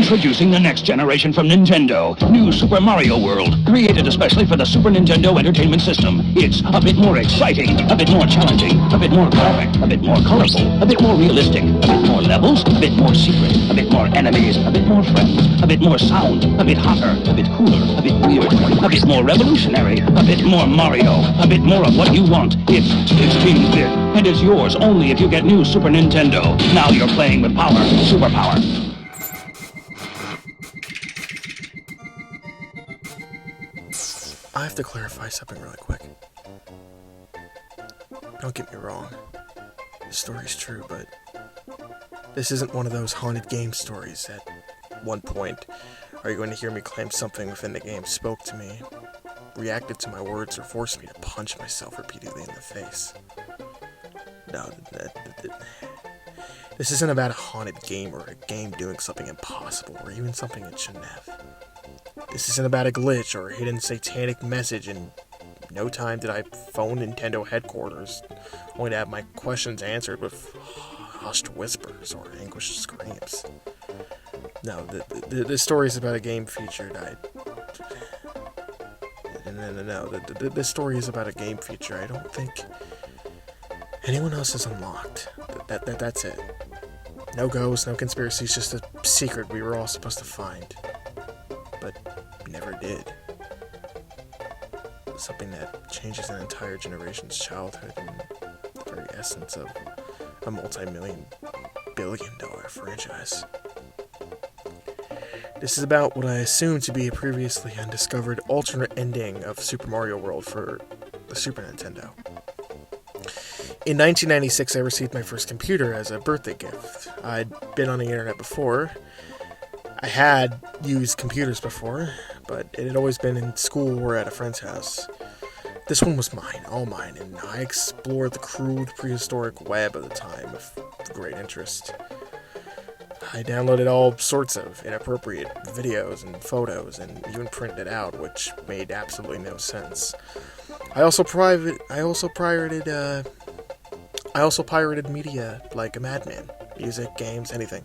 Introducing the next generation from Nintendo. New Super Mario World. Created especially for the Super Nintendo Entertainment System. It's a bit more exciting, a bit more challenging, a bit more graphic, a bit more colorful, a bit more realistic, a bit more levels, a bit more secret, a bit more enemies, a bit more friends, a bit more sound, a bit hotter, a bit cooler, a bit weird, a bit more revolutionary, a bit more Mario, a bit more of what you want. It's 16-bit, and it's yours only if you get new Super Nintendo. Now you're playing with power, superpower. I have to clarify something really quick. Don't get me wrong. The story's true, but this isn't one of those haunted game stories. At one point, are you going to hear me claim something within the game spoke to me, reacted to my words, or forced me to punch myself repeatedly in the face? No, this isn't about a haunted game or a game doing something impossible or even something it shouldn't have. This isn't about a glitch or a hidden satanic message. In no time did I phone Nintendo headquarters, only to have my questions answered with hushed whispers or anguished screams. No, the story is about a game featured. The story is about a game feature I don't think anyone else has unlocked. That's it. No ghosts, no conspiracies, just a secret we were all supposed to find. But never did. Something that changes an entire generation's childhood and the very essence of a multi-billion-dollar franchise. This is about what I assume to be a previously undiscovered alternate ending of Super Mario World for the Super Nintendo. In 1996, I received my first computer as a birthday gift. I'd been on the internet before. I had used computers before, but it had always been in school or at a friend's house. This one was mine, all mine, and I explored the crude, prehistoric web of the time with great interest. I downloaded all sorts of inappropriate videos and photos, and even printed it out, which made absolutely no sense. I also pirated media like a madman. Music, games, anything.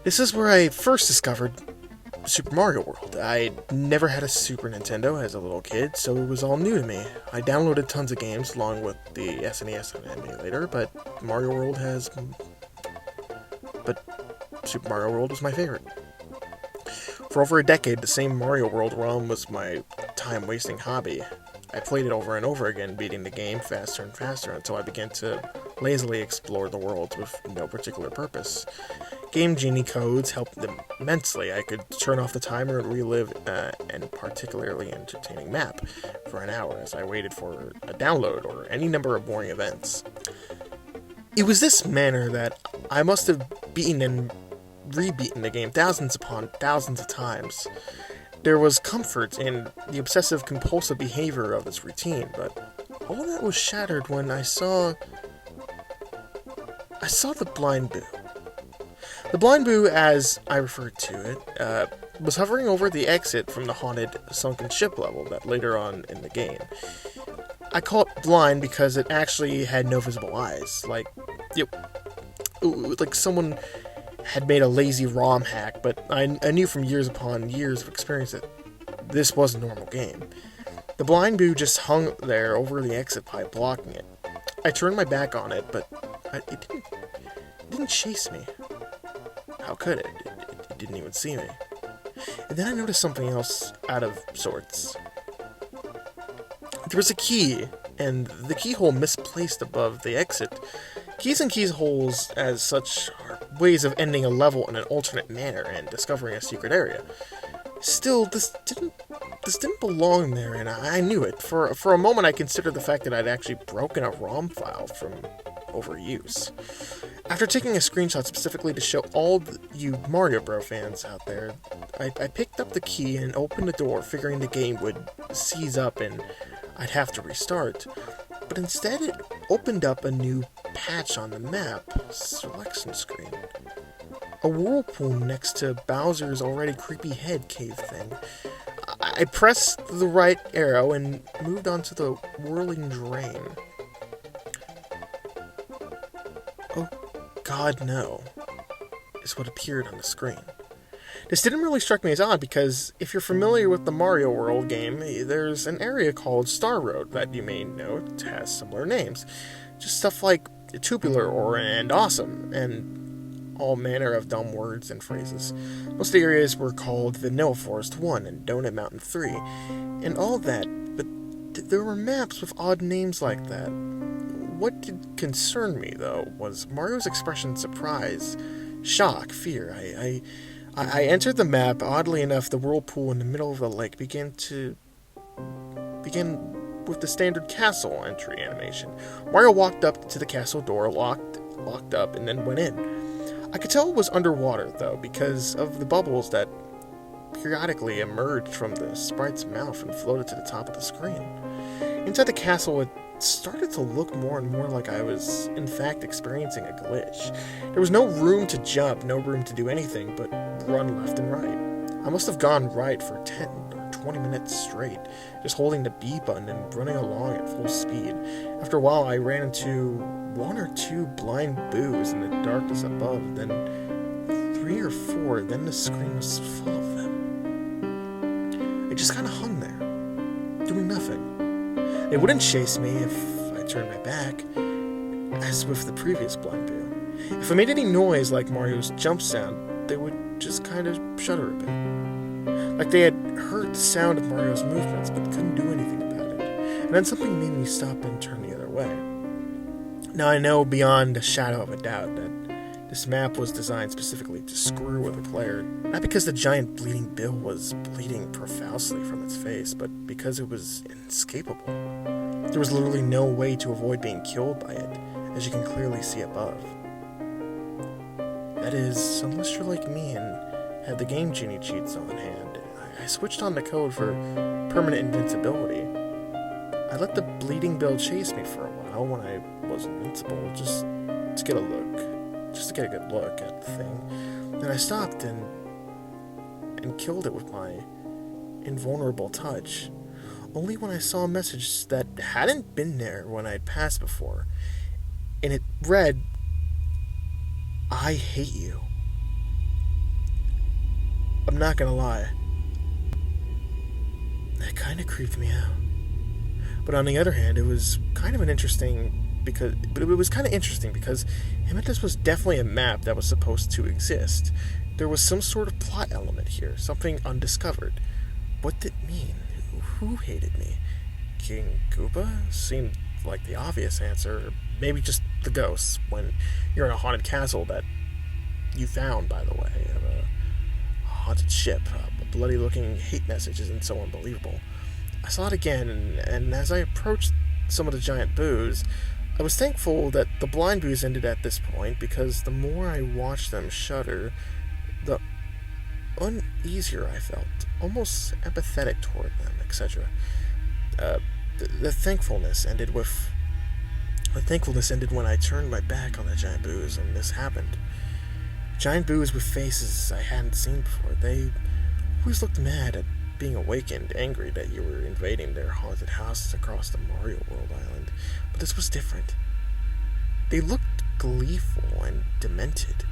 This is where I first discovered Super Mario World. I never had a Super Nintendo as a little kid, so it was all new to me. I downloaded tons of games along with the SNES emulator, but Super Mario World was my favorite. For over a decade, the same Mario World realm was my time-wasting hobby. I played it over and over again, beating the game faster and faster until I began to lazily explore the world with no particular purpose. Game Genie codes helped immensely. I could turn off the timer and relive an particularly entertaining map for an hour as I waited for a download or any number of boring events. It was this manner that I must have beaten and re-beaten the game thousands upon thousands of times. There was comfort in the obsessive-compulsive behavior of this routine, but all that was shattered when I saw the Blind Boo. The Blind Boo, as I referred to it, was hovering over the exit from the haunted sunken ship level that later on in the game. I call it blind because it actually had no visible eyes, like someone had made a lazy ROM hack, but I knew from years upon years of experience that this was a normal game. The Blind Boo just hung there over the exit pipe, blocking it. I turned my back on it, but it didn't chase me. How could it? It didn't even see me. And then I noticed something else out of sorts. There was a key, and the keyhole misplaced above the exit. Keys and keyholes, as such, are ways of ending a level in an alternate manner and discovering a secret area. Still, this didn't belong there, and I knew it. For a moment, I considered the fact that I'd actually broken a ROM file from overuse. After taking a screenshot specifically to show all you Mario Bros fans out there, I picked up the key and opened the door, figuring the game would seize up and I'd have to restart. But instead, it opened up a new patch on the map selection screen. A whirlpool next to Bowser's already creepy head cave thing. I pressed the right arrow and moved on to the whirling drain. Oh, God, no, is what appeared on the screen. This didn't really strike me as odd because if you're familiar with the Mario World game, there's an area called Star Road that you may note has similar names. Just stuff like tubular or and awesome and all manner of dumb words and phrases. Most of the areas were called Vanilla Forest 1 and Donut Mountain 3 and all that, but there were maps with odd names like that. What did concern me, though, was Mario's expression surprise, shock, fear. I entered the map. Oddly enough, the whirlpool in the middle of the lake began with the standard castle entry animation. Mario walked up to the castle door, locked up, and then went in. I could tell it was underwater, though, because of the bubbles that periodically emerged from the sprite's mouth and floated to the top of the screen. Inside the castle, it started to look more and more like I was, in fact, experiencing a glitch. There was no room to jump, no room to do anything but run left and right. I must have gone right for 10 or 20 minutes straight, just holding the B button and running along at full speed. After a while, I ran into one or two blind boos in the darkness above, then 3 or 4, then the screen was full of them. I just kind of hung there, doing nothing. They wouldn't chase me if I turned my back, as with the previous blind boo. If I made any noise like Mario's jump sound, they would just kind of shudder a bit. Like they had heard the sound of Mario's movements but couldn't do anything about it. And then something made me stop and turn the other way. Now I know beyond a shadow of a doubt that this map was designed specifically to screw with the player, not because the giant bleeding bill was bleeding profusely from its face, but because it was inescapable. There was literally no way to avoid being killed by it, as you can clearly see above. That is, unless you're like me and have the Game Genie cheats on hand, I switched on the code for permanent invincibility. I let the bleeding bill chase me for a while when I was invincible, just to get a good look at the thing. Then I stopped and killed it with my invulnerable touch. Only when I saw a message that hadn't been there when I'd passed before. And it read, "I hate you." I'm not gonna lie. That kinda creeped me out. But on the other hand, it was kind of interesting because it meant this was definitely a map that was supposed to exist. There was some sort of plot element here, something undiscovered. What did it mean? Who hated me? King Koopa seemed like the obvious answer, or maybe just the ghosts when you're in a haunted castle that you found, by the way, of a haunted ship. A bloody-looking hate message isn't so unbelievable. I saw it again, and as I approached some of the giant boos, I was thankful that the blind boos ended at this point, because the more I watched them shudder, the uneasier I felt, almost empathetic toward them, etc. The thankfulness ended when I turned my back on the giant boos, and this happened. Giant boos with faces I hadn't seen before. They always looked mad at being awakened, angry that you were invading their haunted houses across the Mario World island. But this was different. They looked gleeful and demented.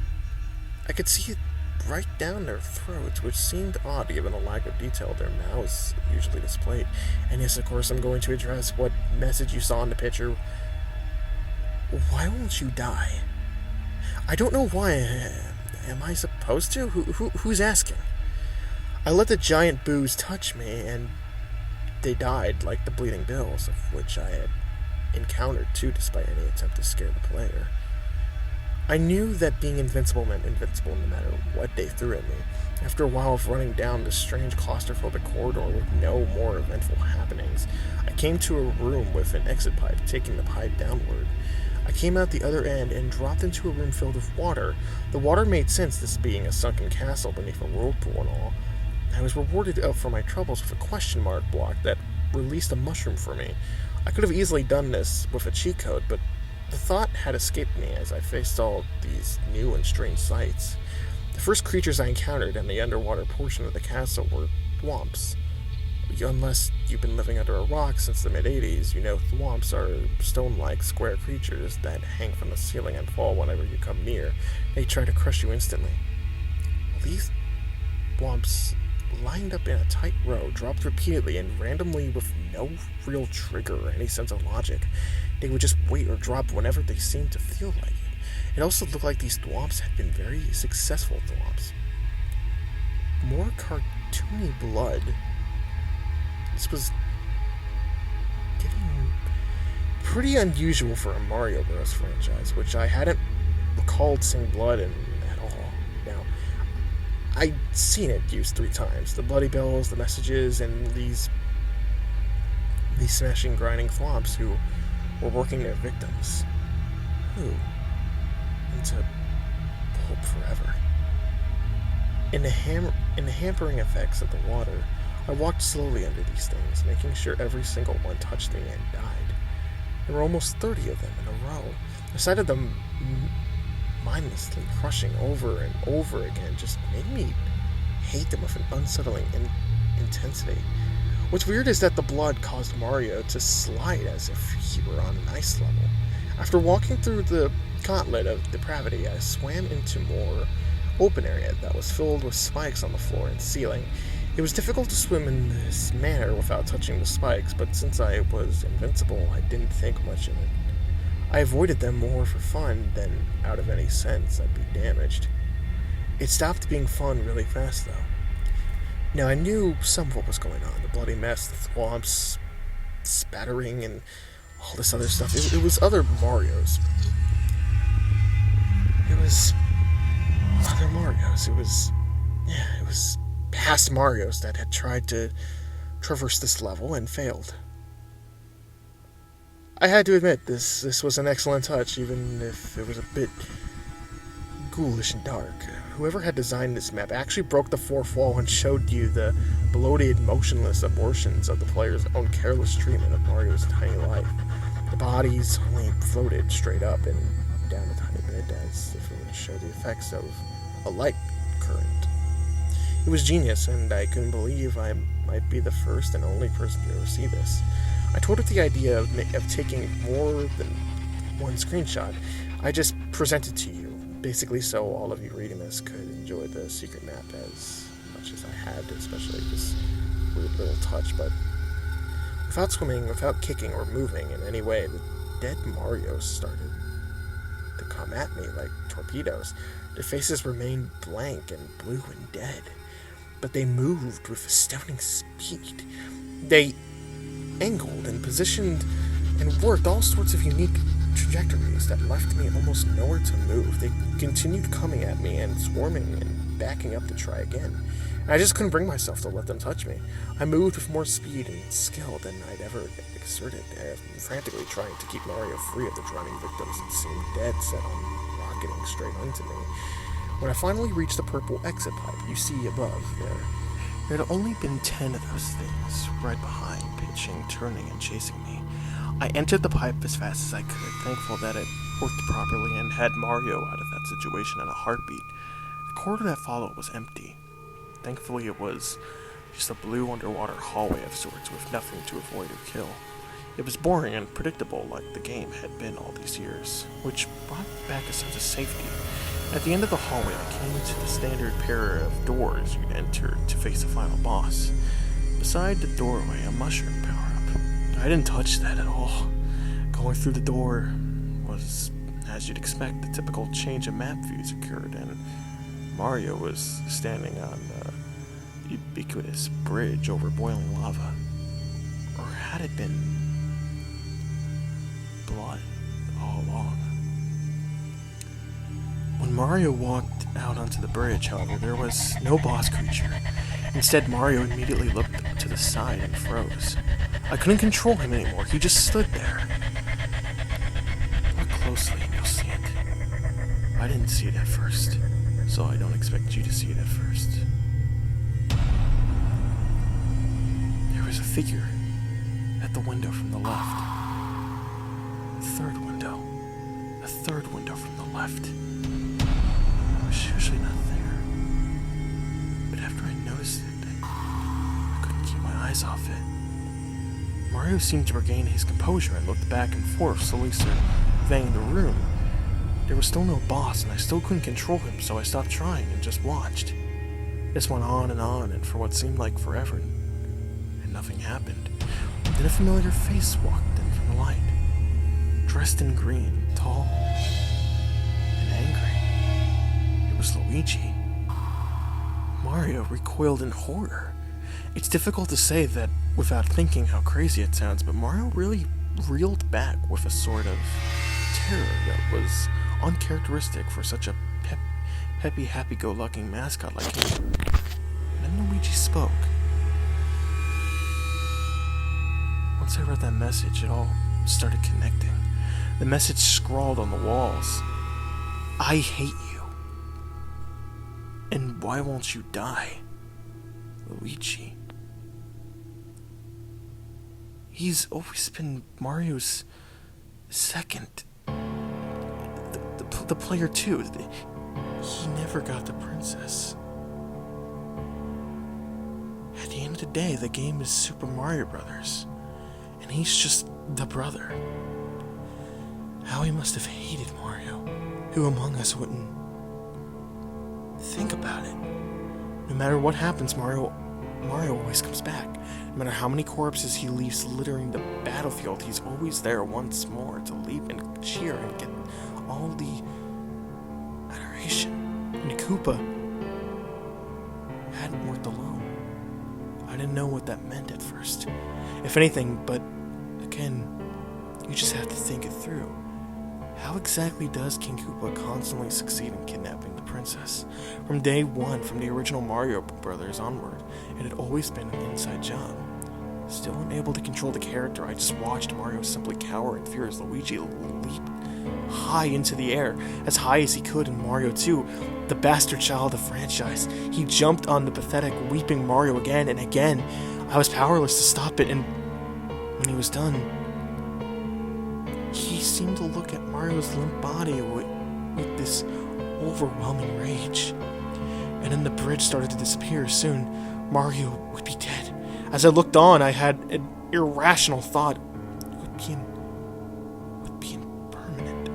I could see it right down their throats, which seemed odd given the lack of detail their mouths usually displayed. And yes, of course, I'm going to address what message you saw in the picture. Why won't you die? I don't know why. Am I supposed to? Who's asking? I let the giant boos touch me, and they died like the bleeding bills, of which I had encountered too, despite any attempt to scare the player. I knew that being invincible meant invincible no matter what they threw at me. After a while of running down this strange claustrophobic corridor with no more eventful happenings, I came to a room with an exit pipe, taking the pipe downward. I came out the other end and dropped into a room filled with water. The water made sense, this being a sunken castle beneath a whirlpool and all. I was rewarded for my troubles with a question mark block that released a mushroom for me. I could have easily done this with a cheat code, but the thought had escaped me as I faced all these new and strange sights. The first creatures I encountered in the underwater portion of the castle were thwomps. Unless you've been living under a rock since the mid-80s, you know thwomps are stone-like square creatures that hang from the ceiling and fall whenever you come near. They try to crush you instantly. These blobs lined up in a tight row, dropped repeatedly and randomly with no real trigger or any sense of logic. They would just wait or drop whenever they seemed to feel like it. It also looked like these thwomps had been very successful thwomps. More cartoony blood. This was getting pretty unusual for a Mario Bros. Franchise, which I hadn't recalled seeing blood in at all. Now, I'd seen it used 3 times. The bloody bells, the messages, and these smashing, grinding thwomps who were working their victims. Who? Into pulp forever. In the hampering effects of the water, I walked slowly under these things, making sure every single one touched me and died. There were almost 30 of them in a row. The sight of them mindlessly crushing over and over again just made me hate them with an unsettling intensity. What's weird is that the blood caused Mario to slide as if he were on an ice level. After walking through the gauntlet of depravity, I swam into more open area that was filled with spikes on the floor and ceiling. It was difficult to swim in this manner without touching the spikes, but since I was invincible, I didn't think much of it. I avoided them more for fun than out of any sense I'd be damaged. It stopped being fun really fast, though. Now, I knew some of what was going on. The bloody mess, the thwomps, spattering, and all this other stuff. It was other Marios. It was other Marios. It was past Marios that had tried to traverse this level and failed. I had to admit, this was an excellent touch, even if it was a bit ghoulish and dark. Whoever had designed this map actually broke the fourth wall and showed you the bloated, motionless abortions of the player's own careless treatment of Mario's tiny life. The bodies only floated straight up and down a tiny bit as if it would show the effects of a light current. It was genius, and I couldn't believe I might be the first and only person to ever see this. I told it the idea of taking more than one screenshot. I just presented to you, basically so all of you reading this could enjoy the secret map as much as I had, especially this weird little touch, but without swimming, without kicking or moving in any way, the dead Marios started to come at me like torpedoes. Their faces remained blank and blue and dead, but they moved with astounding speed. They angled and positioned and worked all sorts of unique trajectories that left me almost nowhere to move. They continued coming at me and swarming and backing up to try again. And I just couldn't bring myself to let them touch me. I moved with more speed and skill than I'd ever exerted, frantically trying to keep Mario free of the drowning victims that seemed dead set on rocketing straight onto me. When I finally reached the purple exit pipe you see above there had only been 10 of those things right behind, pitching, turning, and chasing me. I entered the pipe as fast as I could, thankful that it worked properly and had Mario out of that situation in a heartbeat. The corridor that followed was empty. Thankfully, it was just a blue underwater hallway of sorts with nothing to avoid or kill. It was boring and predictable like the game had been all these years, which brought back a sense of safety. At the end of the hallway, I came to the standard pair of doors you'd enter to face the final boss. Beside the doorway, a mushroom power-up. I didn't touch that at all. Going through the door was, as you'd expect, the typical change of map views occurred, and Mario was standing on the ubiquitous bridge over boiling lava. Or had it been blood all along? When Mario walked out onto the bridge, however, there was no boss creature. Instead, Mario immediately looked to the side and froze. I couldn't control him anymore. He just stood there. Look closely and you'll see it. I didn't see it at first, so I don't expect you to see it at first. There was a figure at the window from the left. A third window. A third window from the left. It was usually not there. But after I noticed it, I couldn't keep my eyes off it. Mario seemed to regain his composure and looked back and forth, slowly surveying the room. There was still no boss, and I still couldn't control him, so I stopped trying and just watched. This went on, and for what seemed like forever, and nothing happened. Then a familiar face walked in from the light, dressed in green, tall and angry. It was Luigi. Mario recoiled in horror. It's difficult to say that without thinking how crazy it sounds, but Mario really reeled back with a sort of terror that was uncharacteristic for such a peppy, happy-go-lucky mascot like him. And then Luigi spoke. Once I read that message, it all started connecting. The message scrawled on the walls. I hate you. And why won't you die? Luigi. He's always been Mario's second. The player too. He never got the princess. At the end of the day, the game is Super Mario Brothers. And he's just the brother. How he must have hated Mario. Who among us wouldn't think about it? No matter what happens, Mario always comes back. No matter how many corpses he leaves littering the battlefield, he's always there once more to leap and cheer and get all the adoration. And Koopa hadn't worked alone. I didn't know what that meant at first. If anything, but again, you just have to think it through. How exactly does King Koopa constantly succeed in kidnapping the princess? From day one, from the original Mario Brothers onward, it had always been an inside job. Still unable to control the character, I just watched Mario simply cower in fear as Luigi leaped high into the air, as high as he could in Mario 2, the bastard child of the franchise. He jumped on the pathetic, weeping Mario again and again. I was powerless to stop it, and when he was done, he seemed to look at Mario's limp body with this overwhelming rage. And then the bridge started to disappear. Soon, Mario would be dead. As I looked on, I had an irrational thought. It would be impermanent.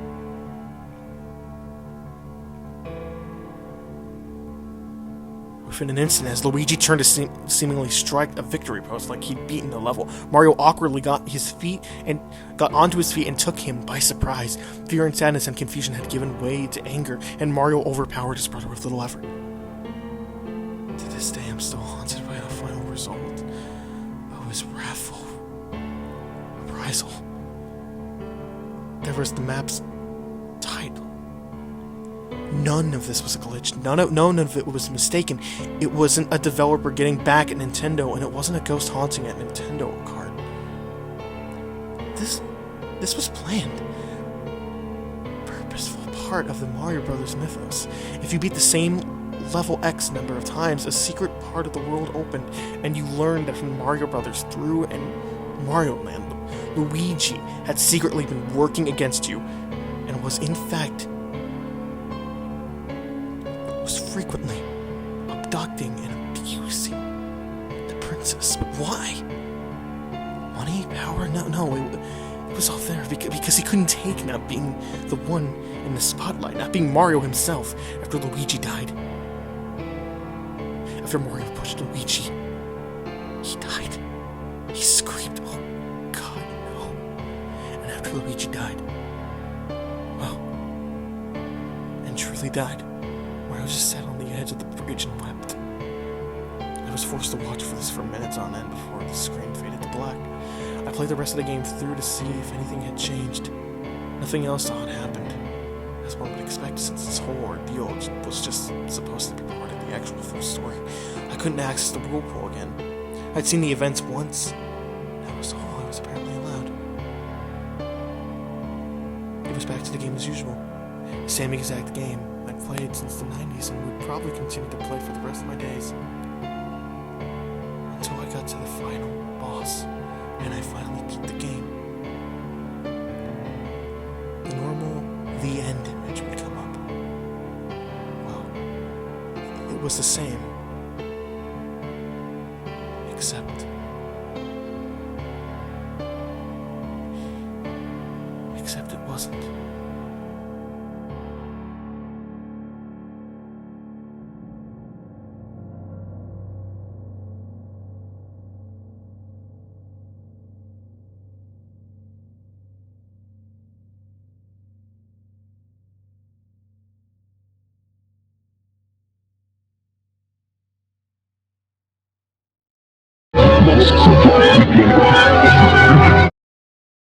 Within an instant, as Luigi turned to seemingly strike a victory post like he'd beaten the level, Mario awkwardly got onto his feet and took him by surprise. Fear and sadness and confusion had given way to anger, and Mario overpowered his brother with little effort. To this day, I'm still haunted by the final result of his wrathful reprisal. There was the map's title. None of this was a glitch. None of it was mistaken. It wasn't a developer getting back at Nintendo, and it wasn't a ghost haunting at Nintendo card. This was planned. Purposeful part of the Mario Brothers mythos. If you beat the same level X number of times, a secret part of the world opened, and you learned that from Mario Brothers through and Mario Land, Luigi had secretly been working against you, and was in fact frequently abducting and abusing the princess. But why? Money? Power? No, it was all there because he couldn't take not being the one in the spotlight, not being Mario himself after Luigi died. After Mario pushed Luigi, he died. He screamed, "Oh God, no." And after Luigi died, well, and truly died, Mario just sat on the edge of the bridge and wept. I was forced to watch for this for minutes on end before the screen faded to black. I played the rest of the game through to see if anything had changed. Nothing else odd happened, as one would expect since this whole ordeal was just supposed to be part of the actual full story. I couldn't access the whirlpool again. I'd seen the events once. That was all I was apparently allowed. It was back to the game as usual. The same exact game I'd played since the 90s and would probably continue to play for the rest of my days. Until I got to the final boss, and I finally beat the game. The normal "the end" image would come up. Well, it was the same. Except it wasn't. Almost secure.